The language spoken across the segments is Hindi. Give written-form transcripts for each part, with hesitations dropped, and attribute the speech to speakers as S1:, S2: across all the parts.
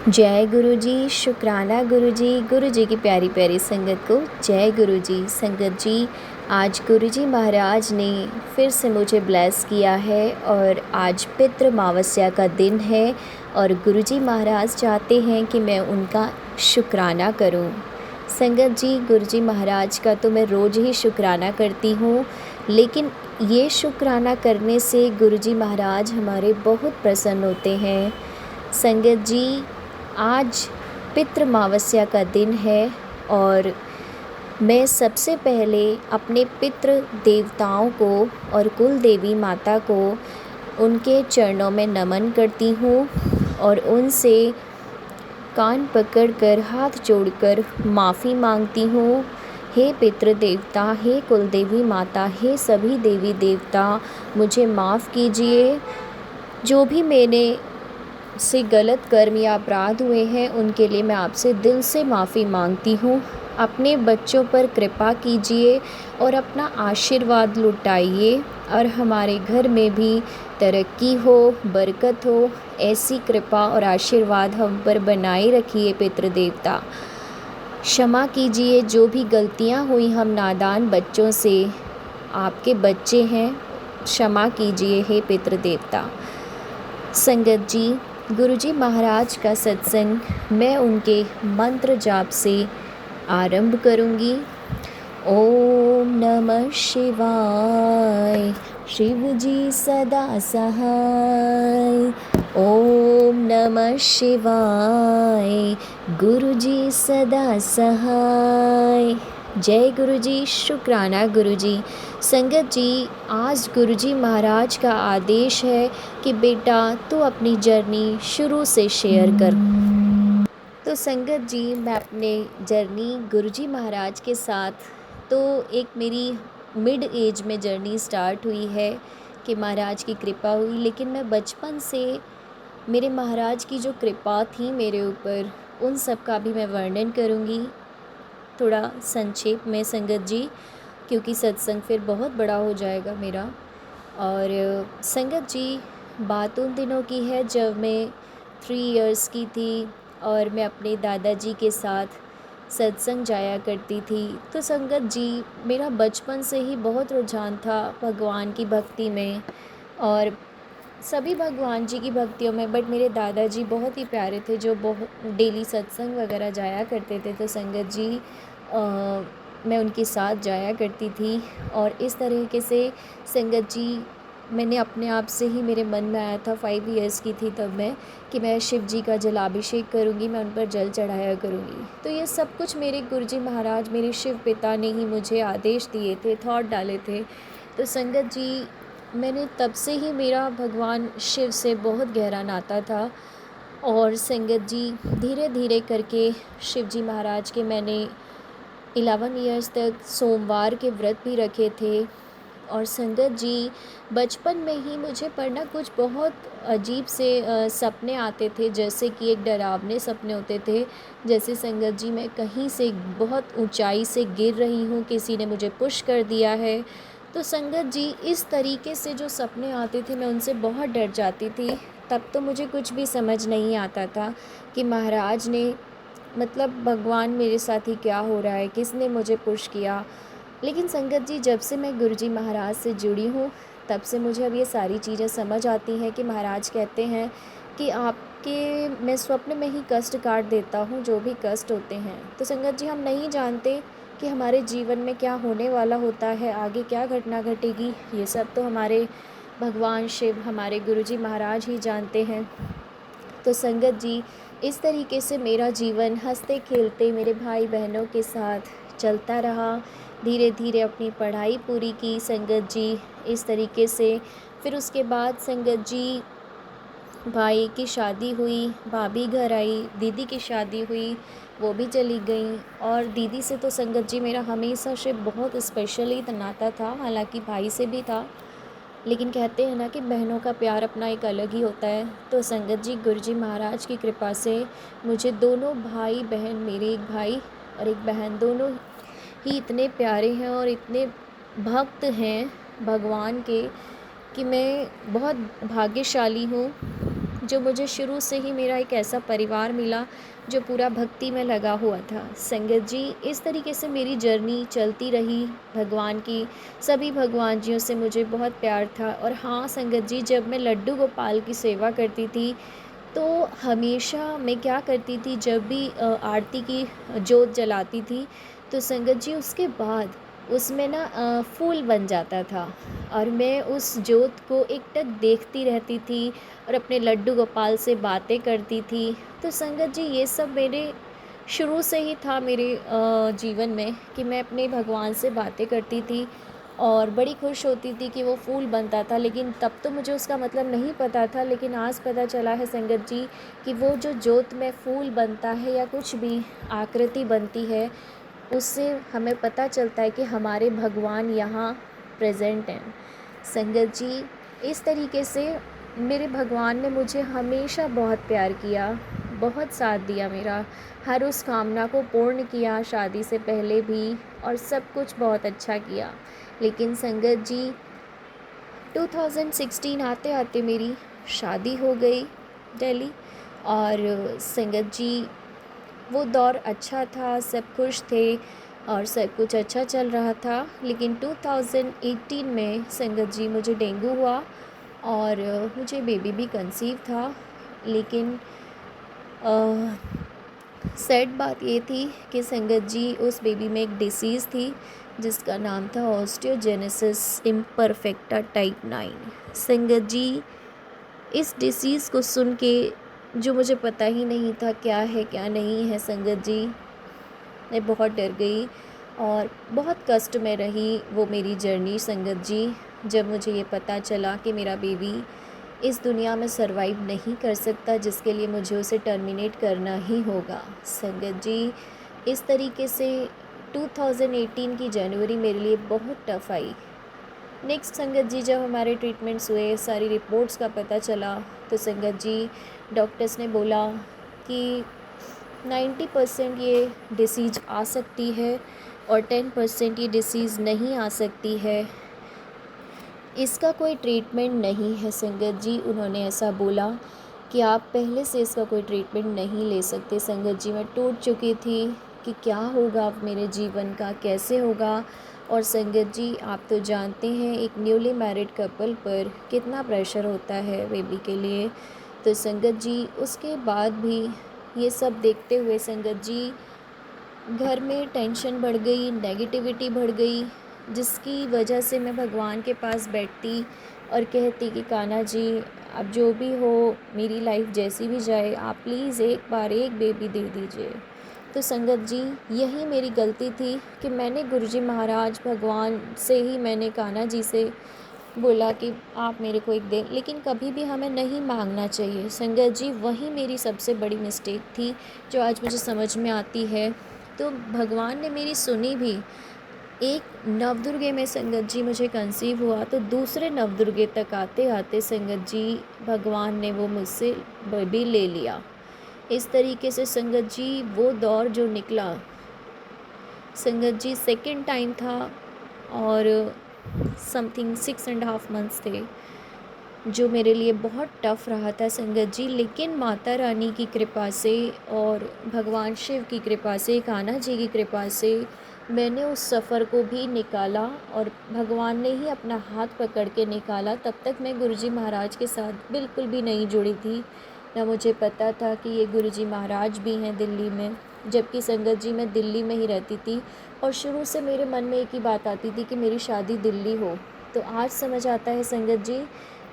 S1: जय गुरु जी, शुक्राना गुरु जी की प्यारी प्यारी संगत को जय गुरु जी। संगत जी, आज गुरु जी महाराज ने फिर से मुझे ब्लेस किया है और आज पितृ अमावस्या का दिन है और गुरु जी महाराज चाहते हैं कि मैं उनका शुक्राना करूं। संगत जी, गुरु जी महाराज का तो मैं रोज़ ही शुक्राना करती हूँ, लेकिन ये शुक्राना करने से गुरु जी महाराज हमारे बहुत प्रसन्न होते हैं। संगत जी, आज पितृ अमावस्या का दिन है और मैं सबसे पहले अपने पितृ देवताओं को और कुल देवी माता को उनके चरणों में नमन करती हूँ और उनसे कान पकड़कर हाथ जोड़कर माफ़ी मांगती हूँ। हे पितृ देवता, हे कुल देवी माता, हे सभी देवी देवता, मुझे माफ़ कीजिए। जो भी मैंने से गलत कर्म या अपराध हुए हैं उनके लिए मैं आपसे दिल से माफ़ी मांगती हूँ। अपने बच्चों पर कृपा कीजिए और अपना आशीर्वाद लुटाइए और हमारे घर में भी तरक्की हो, बरकत हो। ऐसी कृपा और आशीर्वाद हम पर बनाए रखिए पितृ देवता। क्षमा कीजिए जो भी गलतियाँ हुई हम नादान बच्चों से, आपके बच्चे हैं, क्षमा कीजिए हे पितृ देवता। संगत जी, गुरुजी महाराज का सत्संग मैं उनके मंत्र जाप से आरंभ करूंगी। ओम नमः शिवाय, शिव जी सदा सहाय। ओम नमः शिवाय, गुरु जी सदा सहाय। जय गुरु जी, शुक्राना गुरु जी। संगत जी, आज गुरु जी महाराज का आदेश है कि बेटा तू अपनी जर्नी शुरू से शेयर कर। तो संगत जी, मैं अपने जर्नी गुरु जी महाराज के साथ, तो एक मेरी मिड एज में जर्नी स्टार्ट हुई है कि महाराज की कृपा हुई, लेकिन मैं बचपन से मेरे महाराज की जो कृपा थी मेरे ऊपर, उन सब का भी मैं वर्णन करूँगी थोड़ा संक्षेप में संगत जी, क्योंकि सत्संग फिर बहुत बड़ा हो जाएगा मेरा। और संगत जी, बात उन दिनों की है जब मैं 3 इयर्स की थी और मैं अपने दादाजी के साथ सत्संग जाया करती थी। तो संगत जी, मेरा बचपन से ही बहुत रुझान था भगवान की भक्ति में और सभी भगवान जी की भक्तियों में, बट मेरे दादाजी बहुत ही प्यारे थे जो बहुत डेली सत्संग वगैरह जाया करते थे। तो संगत जी, मैं उनके साथ जाया करती थी और इस तरीके से संगत जी, मैंने अपने आप से ही मेरे मन में आया था, 5 इयर्स की थी तब मैं, कि मैं शिव जी का जलाभिषेक करूँगी, मैं उन पर जल चढ़ाया करूँगी। तो ये सब कुछ मेरे गुरुजी महाराज, मेरे शिव पिता ने ही मुझे आदेश दिए थे, थॉट डाले थे। तो संगत जी, मैंने तब से ही, मेरा भगवान शिव से बहुत गहरा नाता था और संगत जी, धीरे धीरे करके शिव जी महाराज के मैंने 11 इयर्स तक सोमवार के व्रत भी रखे थे। और संगत जी, बचपन में ही मुझे पढ़ना कुछ बहुत अजीब से सपने आते थे, जैसे कि एक डरावने सपने होते थे, जैसे संगत जी मैं कहीं से बहुत ऊंचाई से गिर रही हूँ, किसी ने मुझे पुश कर दिया है। तो संगत जी, इस तरीके से जो सपने आते थे मैं उनसे बहुत डर जाती थी। तब तो मुझे कुछ भी समझ नहीं आता था कि महाराज ने, मतलब भगवान मेरे साथ ही क्या हो रहा है, किसने मुझे पुश किया। लेकिन संगत जी, जब से मैं गुरुजी महाराज से जुड़ी हूँ तब से मुझे अब ये सारी चीज़ें समझ आती हैं कि महाराज कहते हैं कि आपके, मैं स्वप्न में ही कष्ट काट देता हूँ जो भी कष्ट होते हैं। तो संगत जी, हम नहीं जानते कि हमारे जीवन में क्या होने वाला होता है, आगे क्या घटना घटेगी, ये सब तो हमारे भगवान शिव, हमारे गुरुजी महाराज ही जानते हैं। तो संगत जी, इस तरीके से मेरा जीवन हंसते खेलते मेरे भाई बहनों के साथ चलता रहा। धीरे धीरे अपनी पढ़ाई पूरी की संगत जी, इस तरीके से। फिर उसके बाद संगत जी, भाई की शादी हुई, भाभी घर आई, दीदी की शादी हुई, वो भी चली गई। और दीदी से तो संगत जी मेरा हमेशा से बहुत स्पेशली नाता था, हालांकि भाई से भी था, लेकिन कहते हैं ना कि बहनों का प्यार अपना एक अलग ही होता है। तो संगत जी, गुरुजी महाराज की कृपा से मुझे दोनों भाई बहन, मेरे एक भाई और एक बहन, दोनों ही इतने प्यारे हैं और इतने भक्त हैं भगवान के कि मैं बहुत भाग्यशाली हूँ। जो मुझे शुरू से ही मेरा एक ऐसा परिवार मिला जो पूरा भक्ति में लगा हुआ था। संगत जी, इस तरीके से मेरी जर्नी चलती रही भगवान की। सभी भगवान जियों से मुझे बहुत प्यार था। और हाँ संगत जी, जब मैं लड्डू गोपाल की सेवा करती थी तो हमेशा मैं क्या करती थी, जब भी आरती की जोत जलाती थी तो संगत जी उसके बाद उसमें ना फूल बन जाता था और मैं उस जोत को एकटक देखती रहती थी और अपने लड्डू गोपाल से बातें करती थी। तो संगत जी ये सब मेरे शुरू से ही था मेरे जीवन में कि मैं अपने भगवान से बातें करती थी और बड़ी खुश होती थी कि वो फूल बनता था। लेकिन तब तो मुझे उसका मतलब नहीं पता था, लेकिन आज पता चला है संगत जी कि वो जो जोत में फूल बनता है या कुछ भी आकृति बनती है, उससे हमें पता चलता है कि हमारे भगवान यहाँ प्रेजेंट हैं। संगत जी, इस तरीके से मेरे भगवान ने मुझे हमेशा बहुत प्यार किया, बहुत साथ दिया मेरा, हर उस कामना को पूर्ण किया शादी से पहले भी, और सब कुछ बहुत अच्छा किया। लेकिन संगत जी 2016 आते आते मेरी शादी हो गई दिल्ली। और संगत जी वो दौर अच्छा था, सब खुश थे और सब कुछ अच्छा चल रहा था। लेकिन 2018 में संगत जी मुझे डेंगू हुआ और मुझे बेबी भी कंसीव था। लेकिन सैड बात ये थी कि संगत जी उस बेबी में एक डिसीज़ थी जिसका नाम था ऑस्टियोजेनेसिस इम्परफेक्टा टाइप 9। संगत जी इस डिसीज़ को सुन के जो मुझे पता ही नहीं था क्या है क्या नहीं है, संगत जी मैं बहुत डर गई और बहुत कष्ट में रही वो मेरी जर्नी। संगत जी जब मुझे ये पता चला कि मेरा बेबी इस दुनिया में सरवाइव नहीं कर सकता, जिसके लिए मुझे उसे टर्मिनेट करना ही होगा। संगत जी इस तरीके से 2018 की जनवरी मेरे लिए बहुत टफ़ आई। नेक्स्ट संगत जी जब हमारे ट्रीटमेंट्स हुए, सारी रिपोर्ट्स का पता चला, तो संगत जी डॉक्टर्स ने बोला कि 90% ये डिसीज़ आ सकती है और 10% ये डिसीज़ नहीं आ सकती है, इसका कोई ट्रीटमेंट नहीं है। संगत जी उन्होंने ऐसा बोला कि आप पहले से इसका कोई ट्रीटमेंट नहीं ले सकते। संगत जी मैं टूट चुकी थी कि क्या होगा अब मेरे जीवन का, कैसे होगा। और संगत जी आप तो जानते हैं एक न्यूली मैरिड कपल पर कितना प्रेशर होता है बेबी के लिए। तो संगत जी उसके बाद भी ये सब देखते हुए संगत जी घर में टेंशन बढ़ गई, नेगेटिविटी बढ़ गई, जिसकी वजह से मैं भगवान के पास बैठती और कहती कि कान्हा जी अब जो भी हो, मेरी लाइफ जैसी भी जाए, आप प्लीज़ एक बार एक बेबी दे दीजिए। तो संगत जी यही मेरी गलती थी कि मैंने गुरुजी महाराज भगवान से ही मैंने कान्हा जी से बोला कि आप मेरे को एक दें, लेकिन कभी भी हमें नहीं मांगना चाहिए। संगत जी वही मेरी सबसे बड़ी मिस्टेक थी जो आज मुझे समझ में आती है। तो भगवान ने मेरी सुनी भी। एक नवदुर्गे में संगत जी मुझे कंसीव हुआ तो दूसरे नवदुर्गे तक आते आते संगत जी भगवान ने वो मुझसे बेबी ले लिया। इस तरीके से संगत जी वो दौर जो निकला, संगत जी सेकंड टाइम था और समथिंग 6.5 मंथ्स थे जो मेरे लिए बहुत टफ़ रहा था संगत जी। लेकिन माता रानी की कृपा से और भगवान शिव की कृपा से, कान्हा जी की कृपा से मैंने उस सफ़र को भी निकाला और भगवान ने ही अपना हाथ पकड़ के निकाला। तब तक मैं गुरुजी महाराज के साथ बिल्कुल भी नहीं जुड़ी थी, ना मुझे पता था कि ये गुरुजी महाराज भी हैं दिल्ली में, जबकि संगत जी मैं दिल्ली में ही रहती थी और शुरू से मेरे मन में एक ही बात आती थी कि मेरी शादी दिल्ली हो। तो आज समझ आता है संगत जी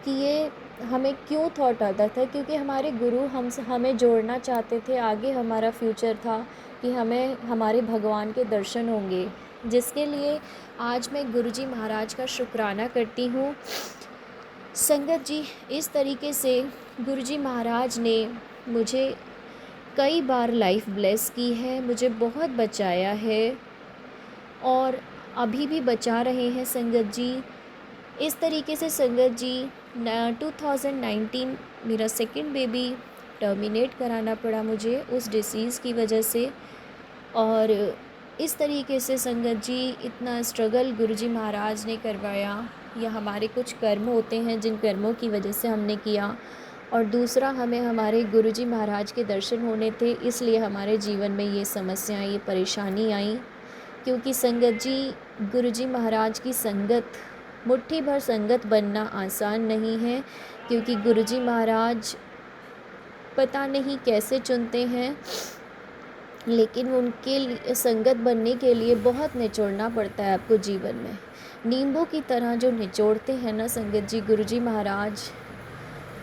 S1: कि ये हमें क्यों थॉट आता था, क्योंकि हमारे गुरु हमें जोड़ना चाहते थे। आगे हमारा फ्यूचर था कि हमें हमारे भगवान के दर्शन होंगे, जिसके लिए आज मैं गुरुजी महाराज का शुक्राना करती हूँ। संगत जी इस तरीके से गुरुजी महाराज ने मुझे कई बार लाइफ ब्लेस की है, मुझे बहुत बचाया है और अभी भी बचा रहे हैं संगत जी। इस तरीके से संगत जी 2019 मेरा सेकंड बेबी टर्मिनेट कराना पड़ा मुझे उस डिसीज़ की वजह से। और इस तरीके से संगत जी इतना स्ट्रगल गुरुजी महाराज ने करवाया, या हमारे कुछ कर्म होते हैं जिन कर्मों की वजह से हमने किया। और दूसरा हमें हमारे गुरुजी महाराज के दर्शन होने थे, इसलिए हमारे जीवन में ये समस्याएं, ये परेशानी आई। क्योंकि संगत जी, गुरुजी महाराज की संगत, मुट्ठी भर संगत बनना आसान नहीं है, क्योंकि गुरुजी महाराज पता नहीं कैसे चुनते हैं, लेकिन उनके संगत बनने के लिए बहुत निचोड़ना पड़ता है आपको जीवन में। नींबू की तरह जो निचोड़ते हैं ना संगत जी गुरुजी महाराज,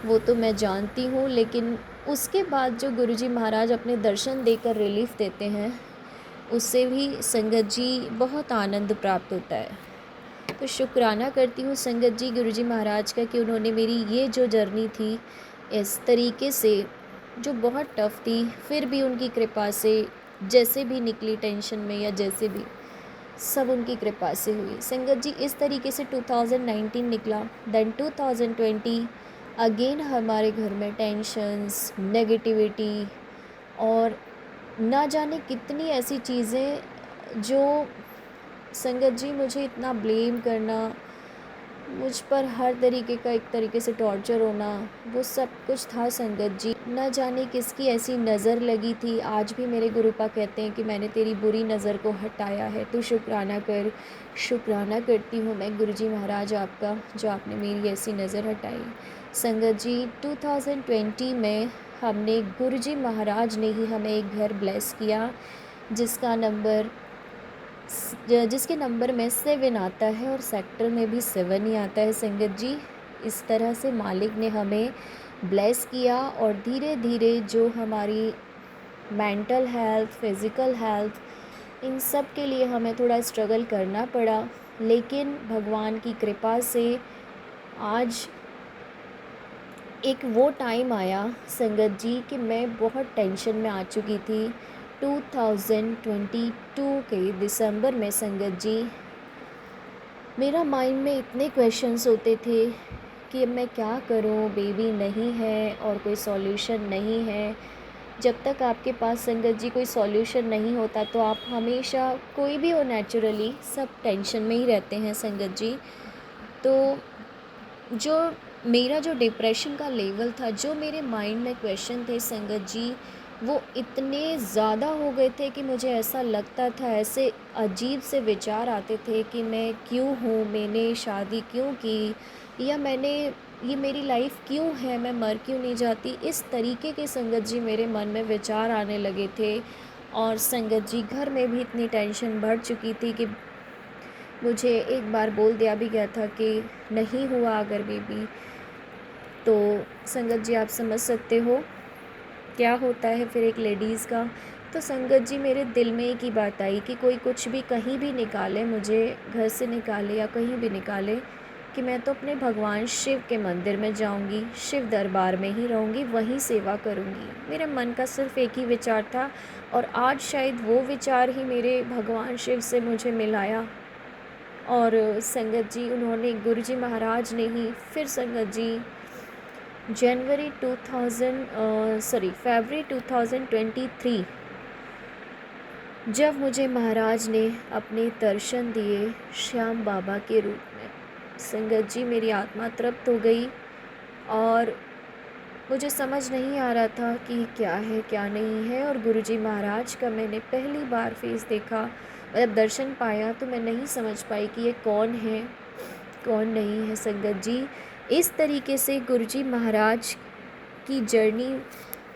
S1: वो तो मैं जानती हूँ, लेकिन उसके बाद जो गुरुजी महाराज अपने दर्शन देकर रिलीफ देते हैं, उससे भी संगत जी बहुत आनंद प्राप्त होता है। तो शुक्राना करती हूँ संगत जी गुरुजी महाराज का कि उन्होंने मेरी ये जो जर्नी थी इस तरीके से, जो बहुत टफ़ थी, फिर भी उनकी कृपा से जैसे भी निकली टेंशन में या जैसे भी, सब उनकी कृपा से हुई। संगत जी इस तरीके से 2019 निकला, देन 2020 अगेन हमारे घर में टेंशन्स, नेगेटिविटी और ना जाने कितनी ऐसी चीज़ें जो संगत जी मुझे इतना ब्लेम करना, मुझ पर हर तरीके का एक तरीके से टॉर्चर होना, वो सब कुछ था संगत जी। ना जाने किसकी ऐसी नज़र लगी थी। आज भी मेरे गुरुपा कहते हैं कि मैंने तेरी बुरी नज़र को हटाया है, तू शुक्राना कर। शुक्राना करती हूँ मैं गुरुजी महाराज आपका, जो आपने मेरी ऐसी नज़र हटाई। संगत जी 2020 में हमने गुरुजी महाराज ने ही हमें एक घर ब्लेस किया, जिसके नंबर में 7 आता है और सेक्टर में भी 7 ही आता है संगत जी। इस तरह से मालिक ने हमें ब्लेस किया और धीरे धीरे जो हमारी मेंटल हेल्थ, फिज़िकल हेल्थ, इन सब के लिए हमें थोड़ा स्ट्रगल करना पड़ा, लेकिन भगवान की कृपा से आज एक वो टाइम आया संगत जी कि मैं बहुत टेंशन में आ चुकी थी। 2022 के दिसंबर में संगत जी, मेरा माइंड में इतने क्वेश्चंस होते थे कि मैं क्या करूं, बेबी नहीं है और कोई सॉल्यूशन नहीं है। जब तक आपके पास संगत जी कोई सॉल्यूशन नहीं होता तो आप हमेशा, कोई भी हो, नेचुरली सब टेंशन में ही रहते हैं संगत जी। तो जो मेरा जो डिप्रेशन का लेवल था, जो मेरे माइंड में क्वेश्चन थे संगत जी, वो इतने ज़्यादा हो गए थे कि मुझे ऐसा लगता था, ऐसे अजीब से विचार आते थे कि मैं क्यों हूँ, मैंने शादी क्यों की, या ये मेरी लाइफ क्यों है, मैं मर क्यों नहीं जाती। इस तरीके के संगत जी मेरे मन में विचार आने लगे थे। और संगत जी घर में भी इतनी टेंशन बढ़ चुकी थी कि मुझे एक बार बोल दिया भी गया था कि नहीं हुआ अगर बेबी, तो संगत जी आप समझ सकते हो क्या होता है फिर एक लेडीज़ का। तो संगत जी मेरे दिल में एक ही बात आई कि कोई कुछ भी कहीं भी निकाले, मुझे घर से निकाले या कहीं भी निकाले, कि मैं तो अपने भगवान शिव के मंदिर में जाऊंगी, शिव दरबार में ही रहूंगी, वहीं सेवा करूंगी। मेरे मन का सिर्फ एक ही विचार था, और आज शायद वो विचार ही मेरे भगवान शिव से मुझे मिलाया। और संगत जी उन्होंने, गुरुजी महाराज ने ही फिर संगत जी फरवरी 2023 जब मुझे महाराज ने अपने दर्शन दिए श्याम बाबा के रूप में, संगत जी मेरी आत्मा तृप्त हो गई। और मुझे समझ नहीं आ रहा था कि क्या है क्या नहीं है। और गुरुजी महाराज का मैंने पहली बार फेस देखा, मतलब दर्शन पाया, तो मैं नहीं समझ पाई कि ये कौन है कौन नहीं है संगत जी। इस तरीके से गुरुजी महाराज की जर्नी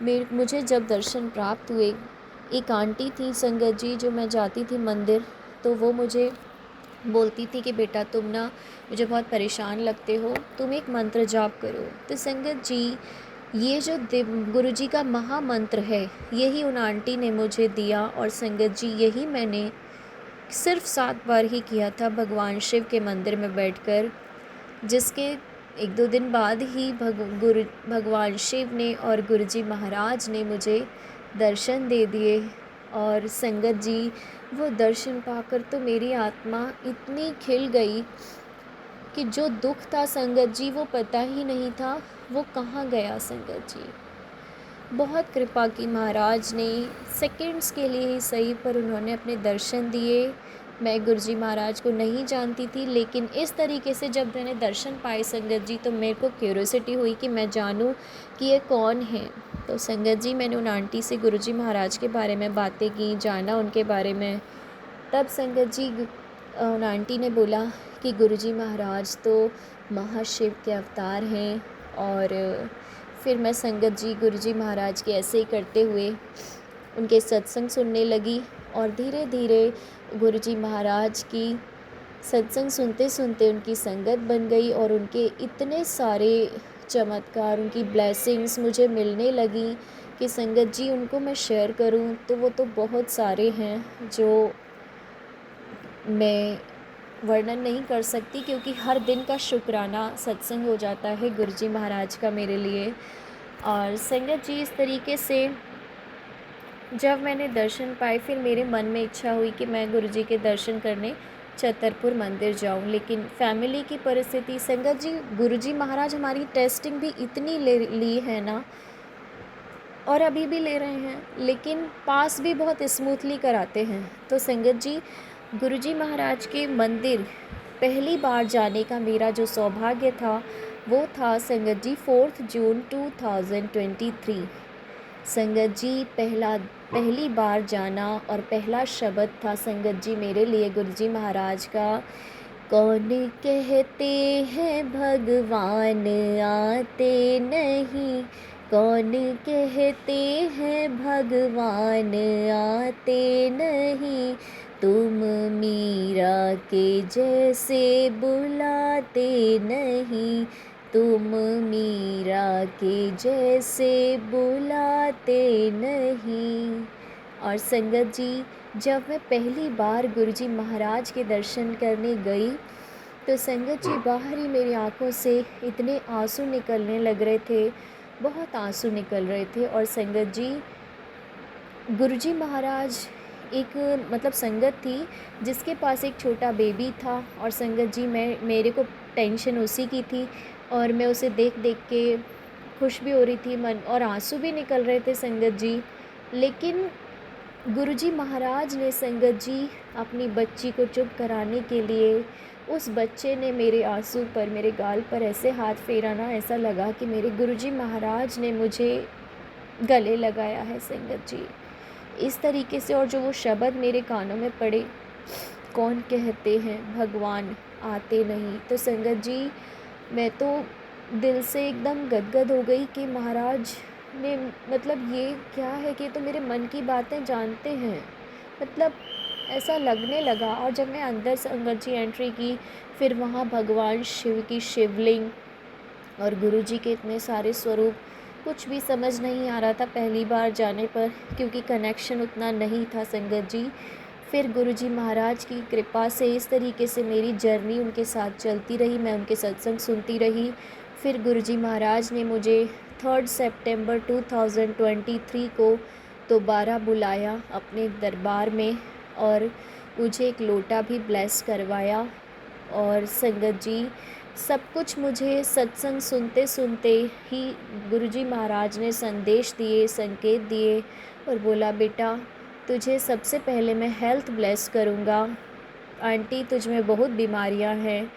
S1: में मुझे जब दर्शन प्राप्त हुए, एक आंटी थी संगत जी, जो मैं जाती थी मंदिर, तो वो मुझे बोलती थी कि बेटा तुम ना मुझे बहुत परेशान लगते हो, तुम एक मंत्र जाप करो। तो संगत जी ये जो गुरुजी का महामंत्र है, यही उन आंटी ने मुझे दिया। और संगत जी यही मैंने सिर्फ 7 बार ही किया था भगवान शिव के मंदिर में बैठकर, जिसके 1-2 दिन बाद ही भगवान शिव ने और गुरुजी महाराज ने मुझे दर्शन दे दिए। और संगत जी वो दर्शन पाकर तो मेरी आत्मा इतनी खिल गई कि जो दुख था संगत जी, वो पता ही नहीं था वो कहाँ गया। संगत जी बहुत कृपा की महाराज ने, सेकंड्स के लिए ही सही पर उन्होंने अपने दर्शन दिए, मैं गुरुजी महाराज को नहीं जानती थी, लेकिन इस तरीके से जब मैंने दर्शन पाए संगत जी, तो मेरे को क्यूरोसिटी हुई कि मैं जानूं कि ये कौन है। तो संगत जी, मैंने उन आंटी से गुरुजी महाराज के बारे में बातें की, जाना उनके बारे में। तब संगत जी उन आंटी ने बोला कि गुरुजी महाराज तो महाशिव के अवतार हैं। और फिर मैं संगत जी गुरुजी महाराज के ऐसे ही करते हुए उनके सत्संग सुनने लगी, और धीरे धीरे गुरुजी महाराज की सत्संग सुनते सुनते उनकी संगत बन गई, और उनके इतने सारे चमत्कार, उनकी ब्लेसिंग्स मुझे मिलने लगी कि संगत जी उनको मैं शेयर करूं तो वो तो बहुत सारे हैं जो मैं वर्णन नहीं कर सकती, क्योंकि हर दिन का शुक्राना सत्संग हो जाता है गुरुजी महाराज का मेरे लिए। और संगत जी, इस तरीके से जब मैंने दर्शन पाए, फिर मेरे मन में इच्छा हुई कि मैं गुरुजी के दर्शन करने छतरपुर मंदिर जाऊं। लेकिन फैमिली की परिस्थिति, संगत जी गुरुजी महाराज हमारी टेस्टिंग भी इतनी ले ली है ना, और अभी भी ले रहे हैं, लेकिन पास भी बहुत स्मूथली कराते हैं। तो संगत जी, गुरुजी महाराज के मंदिर पहली बार जाने का मेरा जो सौभाग्य था, वो था संगत जी 4 जून 2023। संगत जी, पहली बार जाना और पहला शब्द था संगत जी मेरे लिए गुरुजी महाराज का, कौन कहते हैं भगवान आते नहीं, कौन कहते हैं भगवान आते नहीं, तुम मीरा के जैसे बुलाते नहीं, तुम मीरा के जैसे बुलाते नहीं। और संगत जी, जब मैं पहली बार गुरुजी महाराज के दर्शन करने गई, तो संगत जी बाहर ही मेरी आंखों से इतने आंसू निकलने लग रहे थे, बहुत आंसू निकल रहे थे। और संगत जी, गुरुजी महाराज एक मतलब संगत थी जिसके पास एक छोटा बेबी था, और संगत जी मेरे को टेंशन उसी की थी, और मैं उसे देख देख के खुश भी हो रही थी मन, और आंसू भी निकल रहे थे संगत जी। लेकिन गुरुजी महाराज ने संगत जी अपनी बच्ची को चुप कराने के लिए, उस बच्चे ने मेरे आंसू पर, मेरे गाल पर ऐसे हाथ फेरा ना, ऐसा लगा कि मेरे गुरुजी महाराज ने मुझे गले लगाया है संगत जी, इस तरीके से। और जो वो शब्द मेरे कानों में पड़े, कौन कहते हैं भगवान आते नहीं, तो संगत जी मैं तो दिल से एकदम गदगद हो गई कि महाराज ने, मतलब ये क्या है कि तो मेरे मन की बातें जानते हैं, मतलब ऐसा लगने लगा। और जब मैं अंदर संगत जी एंट्री की, फिर वहाँ भगवान शिव की शिवलिंग और गुरुजी के इतने सारे स्वरूप, कुछ भी समझ नहीं आ रहा था पहली बार जाने पर, क्योंकि कनेक्शन उतना नहीं था संगत जी। फिर गुरुजी महाराज की कृपा से इस तरीके से मेरी जर्नी उनके साथ चलती रही, मैं उनके सत्संग सुनती रही। फिर गुरुजी महाराज ने मुझे 3 सितंबर 2023 को दोबारा बुलाया अपने दरबार में, और मुझे एक लोटा भी ब्लेस करवाया। और संगत जी, सब कुछ मुझे सत्संग सुनते सुनते ही गुरुजी महाराज ने संदेश दिए, संकेत दिए, और बोला, बेटा तुझे सबसे पहले मैं हेल्थ ब्लेस करूँगा, आंटी तुझ में बहुत बीमारियां हैं।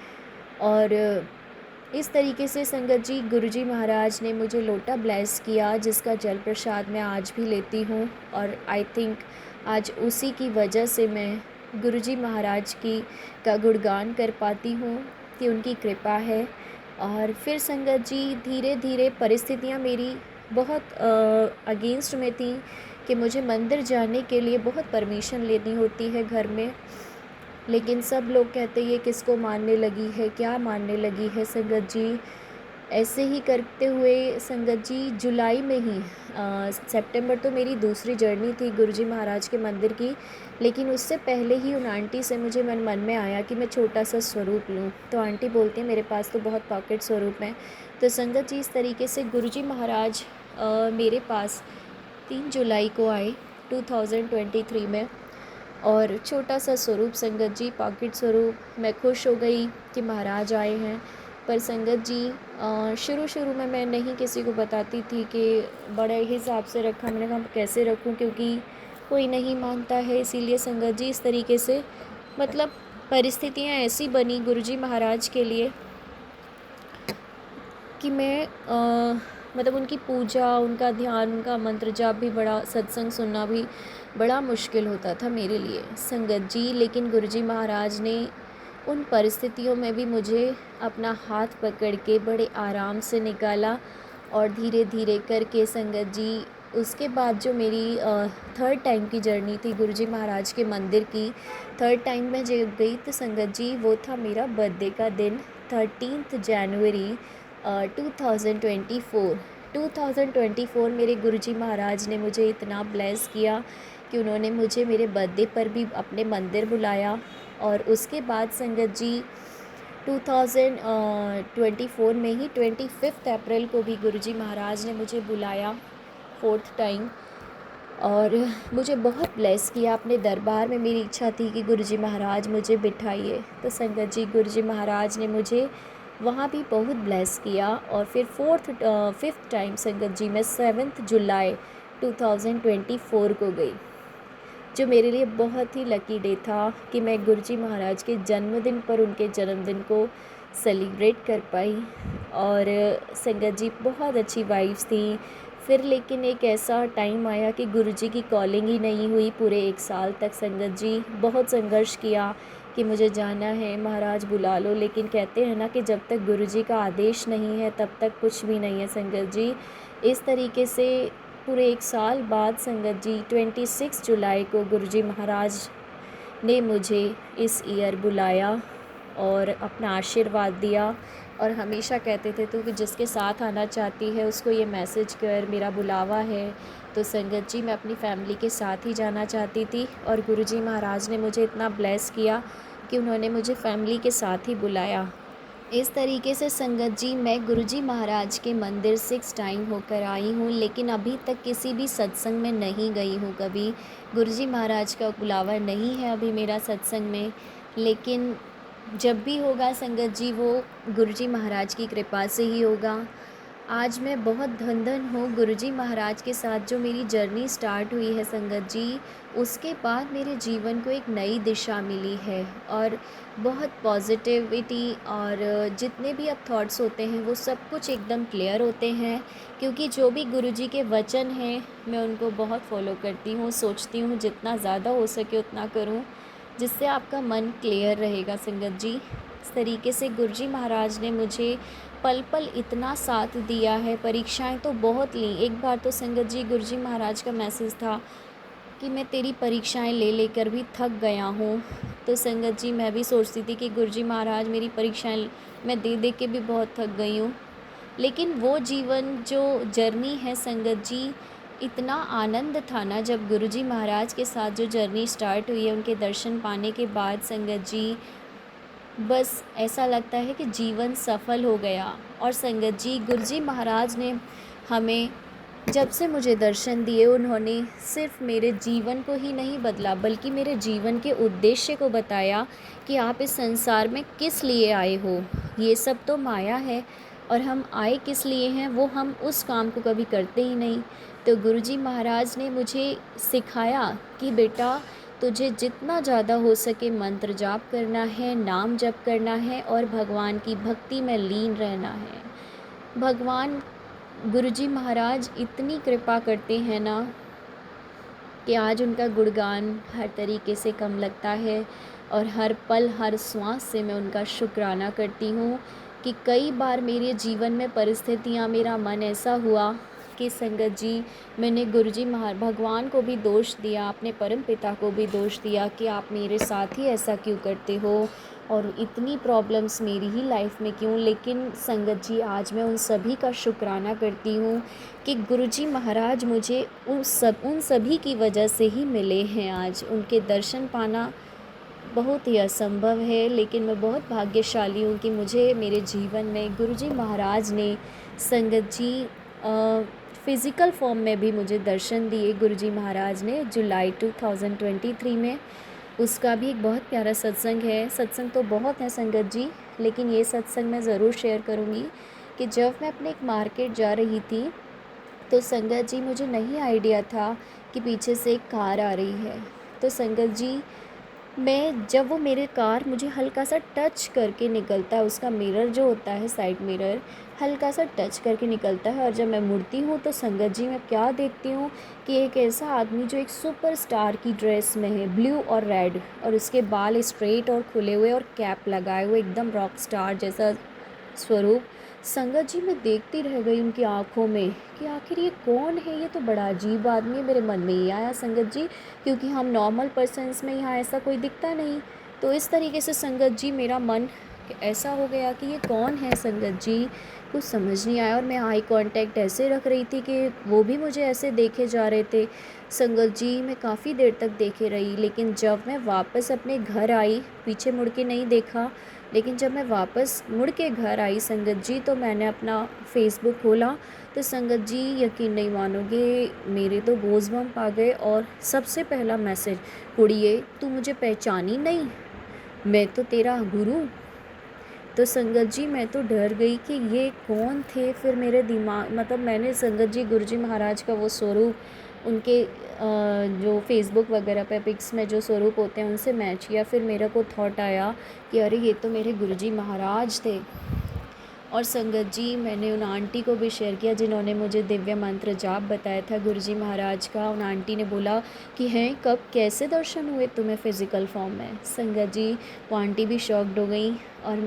S1: और इस तरीके से संगत जी गुरुजी महाराज ने मुझे लोटा ब्लेस किया, जिसका जल प्रसाद मैं आज भी लेती हूँ। और आई थिंक आज उसी की वजह से मैं गुरुजी महाराज का गुणगान कर पाती हूँ कि उनकी कृपा है। और फिर संगत जी धीरे धीरे परिस्थितियाँ मेरी बहुत अगेंस्ट में थी कि मुझे मंदिर जाने के लिए बहुत परमिशन लेनी होती है घर में, लेकिन सब लोग कहते ये किसको मानने लगी है, क्या मानने लगी है संगत जी। ऐसे ही करते हुए संगत जी जुलाई में ही सितंबर तो मेरी दूसरी जर्नी थी गुरुजी महाराज के मंदिर की, लेकिन उससे पहले ही उन आंटी से मुझे मन में आया कि मैं छोटा सा स्वरूप लूँ। तो आंटी बोलती हैं मेरे पास तो बहुत पॉकेट स्वरूप हैं। तो संगत जी इस तरीके से गुरुजी महाराज मेरे पास 3 जुलाई को आए 2023 में, और छोटा सा स्वरूप संगत जी, पॉकेट स्वरूप। मैं खुश हो गई कि महाराज आए हैं। पर संगत जी शुरू में मैं नहीं किसी को बताती थी कि बड़े हिसाब से रखा, मैंने कहा कैसे रखूं, क्योंकि कोई नहीं मानता है, इसीलिए संगत जी इस तरीके से मतलब परिस्थितियाँ ऐसी बनी गुरुजी महाराज के लिए कि मैं मतलब उनकी पूजा, उनका ध्यान, उनका मंत्र जाप भी बड़ा, सत्संग सुनना भी बड़ा मुश्किल होता था मेरे लिए संगत जी। लेकिन गुरुजी महाराज ने उन परिस्थितियों में भी मुझे अपना हाथ पकड़ के बड़े आराम से निकाला और धीरे धीरे करके संगत जी उसके बाद जो मेरी थर्ड टाइम की जर्नी थी गुरुजी महाराज के मंदिर की, थर्ड टाइम मैं जब गई तो संगत जी वो था मेरा बर्थडे का दिन, 13 जनवरी 2024 मेरे गुरुजी महाराज ने मुझे इतना ब्लेस किया कि उन्होंने मुझे मेरे बर्थडे पर भी अपने मंदिर बुलाया। और उसके बाद संगत जी 2024 में ही 25 अप्रैल को भी गुरुजी महाराज ने मुझे बुलाया फोर्थ टाइम और मुझे बहुत ब्लेस किया अपने दरबार में। मेरी इच्छा थी कि गुरुजी महाराज मुझे बिठाइए, तो संगत जी गुरुजी महाराज ने मुझे वहाँ भी बहुत ब्लेस किया। और फिर फिफ्थ टाइम संगत जी मैं 7 जुलाई 2024 को गई, जो मेरे लिए बहुत ही लकी डे था कि मैं गुरुजी महाराज के जन्मदिन पर उनके जन्मदिन को सेलिब्रेट कर पाई। और संगत जी बहुत अच्छी वाइब्स थी। फिर लेकिन एक ऐसा टाइम आया कि गुरुजी की कॉलिंग ही नहीं हुई पूरे 1 साल तक। संगत जी बहुत संघर्ष किया कि मुझे जाना है, महाराज बुला लो, लेकिन कहते हैं ना कि जब तक गुरुजी का आदेश नहीं है तब तक कुछ भी नहीं है संगत जी। इस तरीके से पूरे 1 साल बाद संगत जी 26 जुलाई को गुरुजी महाराज ने मुझे इस ईयर बुलाया और अपना आशीर्वाद दिया। और हमेशा कहते थे तो कि जिसके साथ आना चाहती है उसको ये मैसेज कर, मेरा बुलावा है। तो संगत जी मैं अपनी फैमिली के साथ ही जाना चाहती थी और गुरुजी महाराज ने मुझे इतना ब्लेस किया कि उन्होंने मुझे फैमिली के साथ ही बुलाया। इस तरीके से संगत जी मैं गुरुजी महाराज के मंदिर 6 टाइम होकर आई हूँ, लेकिन अभी तक किसी भी सत्संग में नहीं गई हूँ कभी। गुरुजी महाराज का बुलावा नहीं है अभी मेरा सत्संग में, लेकिन जब भी होगा संगत जी वो गुरुजी महाराज की कृपा से ही होगा। आज मैं बहुत धन हूँ गुरुजी महाराज के साथ। जो मेरी जर्नी स्टार्ट हुई है संगत जी, उसके बाद मेरे जीवन को एक नई दिशा मिली है और बहुत पॉजिटिविटी और जितने भी अब थॉट्स होते हैं वो सब कुछ एकदम क्लियर होते हैं, क्योंकि जो भी गुरुजी के वचन हैं मैं उनको बहुत फॉलो करती हूँ। सोचती हूँ जितना ज़्यादा हो सके उतना करूँ, जिससे आपका मन क्लियर रहेगा संगत जी। इस तरीके से गुरुजी महाराज ने मुझे पल पल इतना साथ दिया है। परीक्षाएं तो बहुत ली। एक बार तो संगत जी गुरुजी महाराज का मैसेज था कि मैं तेरी परीक्षाएं ले लेकर भी थक गया हूँ। तो संगत जी मैं भी सोचती थी कि गुरुजी महाराज मेरी परीक्षाएं मैं दे दे के भी बहुत थक गई हूँ। लेकिन वो जीवन जो जर्नी है संगत जी, इतना आनंद था ना जब गुरुजी महाराज के साथ जो जर्नी स्टार्ट हुई है उनके दर्शन पाने के बाद संगत जी, बस ऐसा लगता है कि जीवन सफल हो गया। और संगत जी गुरुजी महाराज ने हमें जब से मुझे दर्शन दिए, उन्होंने सिर्फ मेरे जीवन को ही नहीं बदला बल्कि मेरे जीवन के उद्देश्य को बताया कि आप इस संसार में किस लिए आए हो। ये सब तो माया है और हम आए किस लिए हैं वो हम उस काम को कभी करते ही नहीं। तो गुरुजी महाराज ने मुझे सिखाया कि बेटा तुझे जितना ज़्यादा हो सके मंत्र जाप करना है, नाम जप करना है और भगवान की भक्ति में लीन रहना है। भगवान गुरुजी महाराज इतनी कृपा करते हैं ना कि आज उनका गुणगान हर तरीके से कम लगता है और हर पल हर श्वास से मैं उनका शुक्राना करती हूँ कि कई बार मेरे जीवन में परिस्थितियाँ, मेरा मन ऐसा हुआ कि संगत जी मैंने गुरुजी भगवान को भी दोष दिया, अपने परम पिता को भी दोष दिया कि आप मेरे साथ ही ऐसा क्यों करते हो और इतनी प्रॉब्लम्स मेरी ही लाइफ में क्यों। लेकिन संगत जी आज मैं उन सभी का शुक्राना करती हूँ कि गुरुजी महाराज मुझे उन सभी की वजह से ही मिले हैं। आज उनके दर्शन पाना बहुत ही असंभव है, लेकिन मैं बहुत भाग्यशाली हूँ कि मुझे मेरे जीवन में गुरुजी महाराज ने संगत जी फ़िज़िकल फॉर्म में भी मुझे दर्शन दिए। गुरुजी महाराज ने जुलाई 2023 में, उसका भी एक बहुत प्यारा सत्संग है। सत्संग तो बहुत है संगत जी, लेकिन ये सत्संग मैं ज़रूर शेयर करूँगी कि जब मैं अपने एक मार्केट जा रही थी तो संगत जी मुझे नहीं आइडिया था कि पीछे से एक कार आ रही है। तो संगत जी जब वो मेरे कार मुझे हल्का सा टच करके निकलता है, उसका मिरर जो होता है साइड मिरर हल्का सा टच करके निकलता है, और जब मैं मुड़ती हूँ तो संगत जी मैं क्या देखती हूँ कि एक ऐसा आदमी जो एक सुपरस्टार की ड्रेस में है, ब्लू और रेड, और उसके बाल स्ट्रेट और खुले हुए और कैप लगाए हुए, एकदम रॉक स्टार जैसा स्वरूप। संगत जी मैं देखती रह गई उनकी आंखों में कि आखिर ये कौन है, ये तो बड़ा अजीब आदमी है। मेरे मन में ये आया संगत जी, क्योंकि हम नॉर्मल पर्सन्स में यहाँ ऐसा कोई दिखता नहीं। तो इस तरीके से संगत जी मेरा मन ऐसा हो गया कि ये कौन है संगत जी, कुछ समझ नहीं आया। और मैं आई कांटेक्ट ऐसे रख रही थी कि वो भी मुझे ऐसे देखे जा रहे थे। संगत जी मैं काफ़ी देर तक देखे रही, लेकिन जब मैं वापस अपने घर आई, पीछे मुड़ के नहीं देखा, लेकिन जब मैं वापस मुड़ के घर आई संगत जी, तो मैंने अपना फ़ेसबुक खोला, तो संगत जी यकीन नहीं मानोगे, मेरे तो गूज़बम्प आ गए। और सबसे पहला मैसेज, कुड़िए तू मुझे पहचानी नहीं, मैं तो तेरा गुरु। तो संगत जी मैं तो डर गई कि ये कौन थे। फिर मेरे दिमाग मतलब मैंने संगत जी गुरुजी महाराज का वो स्वरूप उनके जो फेसबुक वगैरह पे पिक्स में जो स्वरूप होते हैं उनसे मैच किया। फिर मेरे को थॉट आया कि अरे ये तो मेरे गुरुजी महाराज थे। और संगत जी मैंने उन आंटी को भी शेयर किया जिन्होंने मुझे दिव्य मंत्र जाप बताया था गुरुजी महाराज का। उन आंटी ने बोला कि हैं कब कैसे दर्शन हुए तुम्हें फ़िज़िकल फॉर्म में। संगत जी वो आंटी भी शॉक्ड हो गई, और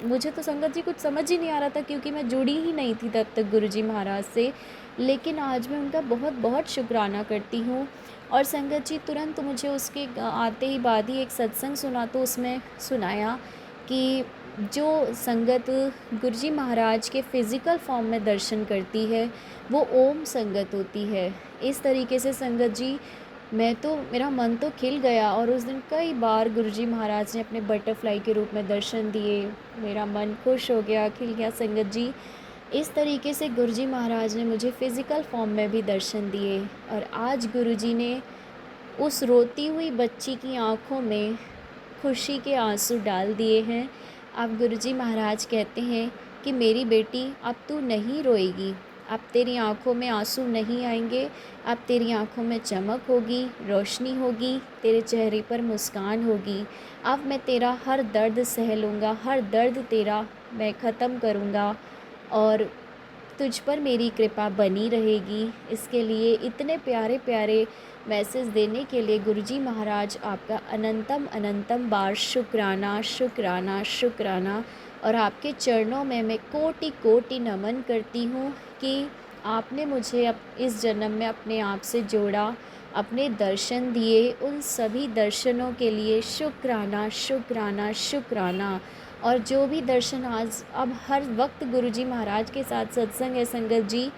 S1: मुझे तो संगत जी कुछ समझ ही नहीं आ रहा था, क्योंकि मैं जुड़ी ही नहीं थी तब तक गुरुजी महाराज से। लेकिन आज मैं उनका बहुत बहुत शुक्राना करती हूँ। और संगत जी तुरंत मुझे उसके आते ही बाद ही एक सत्संग सुना, तो उसमें सुनाया कि जो संगत गुरुजी महाराज के फ़िज़िकल फॉर्म में दर्शन करती है वो ओम संगत होती है। इस तरीके से संगत जी मेरा मन तो खिल गया, और उस दिन कई बार गुरुजी महाराज ने अपने बटरफ्लाई के रूप में दर्शन दिए। मेरा मन खुश हो गया, खिल गया संगत जी। इस तरीके से गुरुजी महाराज ने मुझे फ़िज़िकल फॉर्म में भी दर्शन दिए, और आज गुरुजी ने उस रोती हुई बच्ची की आँखों में खुशी के आंसू डाल दिए हैं। अब गुरुजी महाराज कहते हैं कि मेरी बेटी अब तू नहीं रोएगी, अब तेरी आँखों में आंसू नहीं आएंगे, अब तेरी आँखों में चमक होगी, रोशनी होगी, तेरे चेहरे पर मुस्कान होगी। अब मैं तेरा हर दर्द सह लूँगा, हर दर्द तेरा मैं ख़त्म करूँगा, और तुझ पर मेरी कृपा बनी रहेगी। इसके लिए इतने प्यारे प्यारे मैसेज देने के लिए गुरुजी महाराज आपका अनंतम अनंतम बार शुक्राना शुक्राना शुक्राना। और आपके चरणों में मैं कोटि कोटि नमन करती हूँ कि आपने मुझे इस जन्म में अपने आप से जोड़ा, अपने दर्शन दिए। उन सभी दर्शनों के लिए शुक्राना शुक्राना शुक्राना। और जो भी दर्शन आज अब हर वक्त गुरुजी महाराज के साथ सत्संग है संगत जी,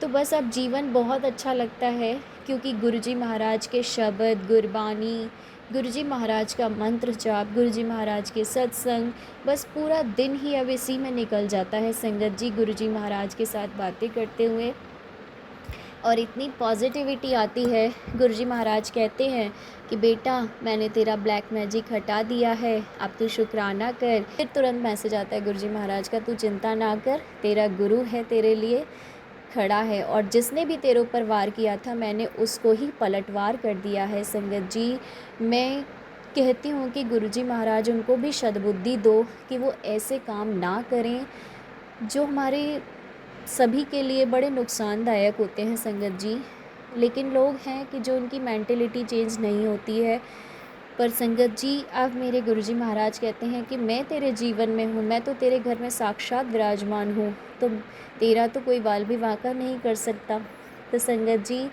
S1: तो बस अब जीवन बहुत अच्छा लगता है, क्योंकि गुरुजी महाराज के शब्द, गुरबानी, गुरुजी महाराज का मंत्र जाप, गुरुजी महाराज के सत्संग, बस पूरा दिन ही अब इसी में निकल जाता है संगत जी, गुरुजी महाराज के साथ बातें करते हुए। और इतनी पॉजिटिविटी आती है। गुरुजी महाराज कहते हैं कि बेटा मैंने तेरा ब्लैक मैजिक हटा दिया है, अब तू शुक्राना कर। फिर तुरंत मैसेज आता है गुरुजी महाराज का, तू चिंता ना कर, तेरा गुरु है तेरे लिए खड़ा है, और जिसने भी तेरे ऊपर वार किया था मैंने उसको ही पलटवार कर दिया है। संगत जी मैं कहती हूँ कि गुरुजी महाराज उनको भी सद्बुद्धि दो कि वो ऐसे काम ना करें जो हमारे सभी के लिए बड़े नुकसानदायक होते हैं संगत जी। लेकिन लोग हैं कि जो उनकी मेंटलिटी चेंज नहीं होती है। पर संगत जी अब मेरे गुरुजी महाराज कहते हैं कि मैं तेरे जीवन में हूँ, मैं तो तेरे घर में साक्षात विराजमान हूँ, तो तेरा तो कोई वाल भी वाका नहीं कर सकता। तो संगत जी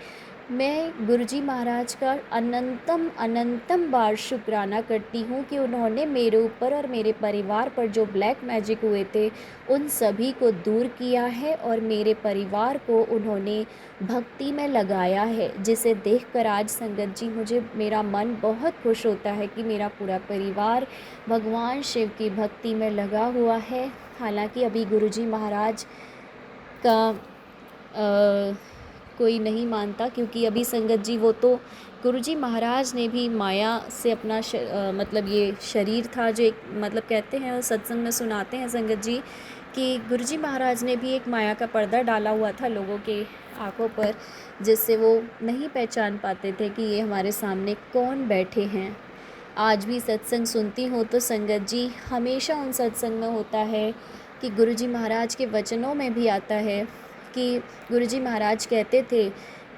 S1: मैं गुरुजी महाराज का अनंतम अनंतम बार शुक्राना करती हूँ कि उन्होंने मेरे ऊपर और मेरे परिवार पर जो ब्लैक मैजिक हुए थे उन सभी को दूर किया है, और मेरे परिवार को उन्होंने भक्ति में लगाया है, जिसे देखकर आज संगत जी मुझे मेरा मन बहुत खुश होता है कि मेरा पूरा परिवार भगवान शिव की भक्ति में लगा हुआ है। हालांकि अभी गुरुजी महाराज का कोई नहीं मानता, क्योंकि अभी संगत जी वो तो गुरुजी महाराज ने भी माया से अपना मतलब ये शरीर था जो एक मतलब कहते हैं और सत्संग में सुनाते हैं संगत जी कि गुरुजी महाराज ने भी एक माया का पर्दा डाला हुआ था लोगों के आँखों पर, जिससे वो नहीं पहचान पाते थे कि ये हमारे सामने कौन बैठे हैं। आज भी सत्संग सुनती हूँ तो संगत जी हमेशा उन सत्संग में होता है कि गुरुजी महाराज के वचनों में भी आता है कि गुरुजी महाराज कहते थे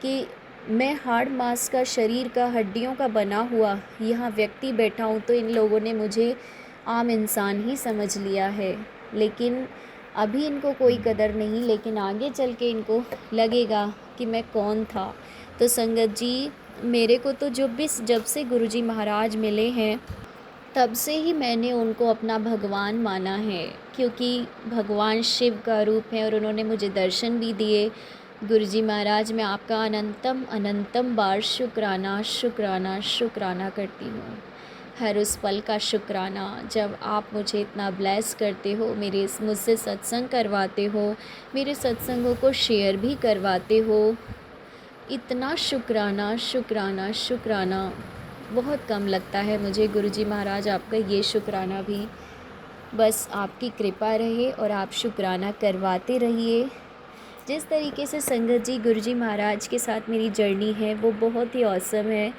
S1: कि मैं हाड़ मांस का, शरीर का, हड्डियों का बना हुआ यहाँ व्यक्ति बैठा हूँ तो इन लोगों ने मुझे आम इंसान ही समझ लिया है, लेकिन अभी इनको कोई कदर नहीं, लेकिन आगे चल के इनको लगेगा कि मैं कौन था। तो संगत जी मेरे को तो जब से गुरुजी महाराज मिले हैं तब से ही मैंने उनको अपना भगवान माना है, क्योंकि भगवान शिव का रूप है और उन्होंने मुझे दर्शन भी दिए। गुरुजी महाराज मैं आपका अनंतम अनंतम बार शुक्राना शुक्राना शुक्राना करती हूँ। हर उस पल का शुक्राना जब आप मुझे इतना ब्लेस करते हो, मुझसे सत्संग करवाते हो, मेरे सत्संगों को शेयर भी करवाते हो। इतना शुक्राना शुक्राना शुक्राना बहुत कम लगता है मुझे गुरुजी महाराज, आपका ये शुक्राना भी। बस आपकी कृपा रहे और आप शुक्राना करवाते रहिए। जिस तरीके से संगत जी गुरुजी महाराज के साथ मेरी जर्नी है वो बहुत ही ऑसम है।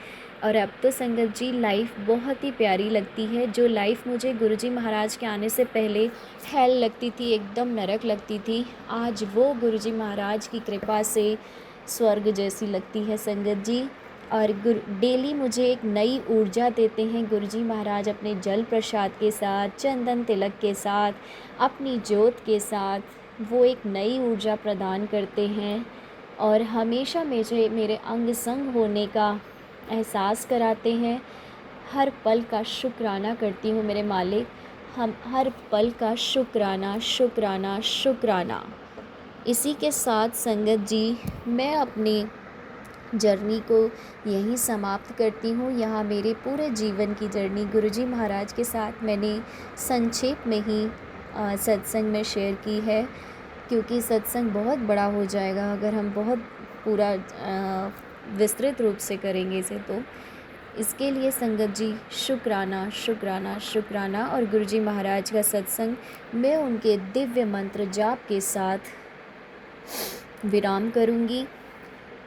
S1: और अब तो संगत जी लाइफ बहुत ही प्यारी लगती है। जो लाइफ मुझे गुरुजी महाराज के आने से पहले हेल लगती थी, एकदम नरक लगती थी, आज वो गुरुजी महाराज की कृपा से स्वर्ग जैसी लगती है संगत जी। और डेली मुझे एक नई ऊर्जा देते हैं गुरुजी महाराज अपने जल प्रसाद के साथ, चंदन तिलक के साथ, अपनी ज्योत के साथ। वो एक नई ऊर्जा प्रदान करते हैं और हमेशा मुझे मेरे अंग संग होने का एहसास कराते हैं। हर पल का शुक्राना करती हूँ मेरे मालिक, हम हर पल का शुक्राना शुक्राना शुक्राना। इसी के साथ संगत जी मैं अपनी जर्नी को यहीं समाप्त करती हूँ। यहाँ मेरे पूरे जीवन की जर्नी गुरुजी महाराज के साथ मैंने संक्षेप में ही सत्संग में शेयर की है, क्योंकि सत्संग बहुत बड़ा हो जाएगा अगर हम बहुत पूरा विस्तृत रूप से करेंगे इसे। तो इसके लिए संगत जी शुक्राना शुक्राना शुक्राना। और गुरुजी महाराज का सत्संग मैं उनके दिव्य मंत्र जाप के साथ विराम करूँगी।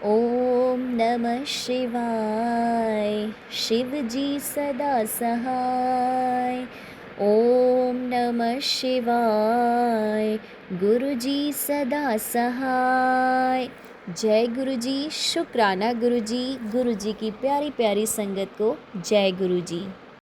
S1: ओम नमः शिवाय, शिव जी सदा सहाय। ओम नमः शिवाय, गुरु जी सदा सहाय। जय गुरु जी, शुक्राना गुरु जी की प्यारी प्यारी संगत को जय गुरु जी।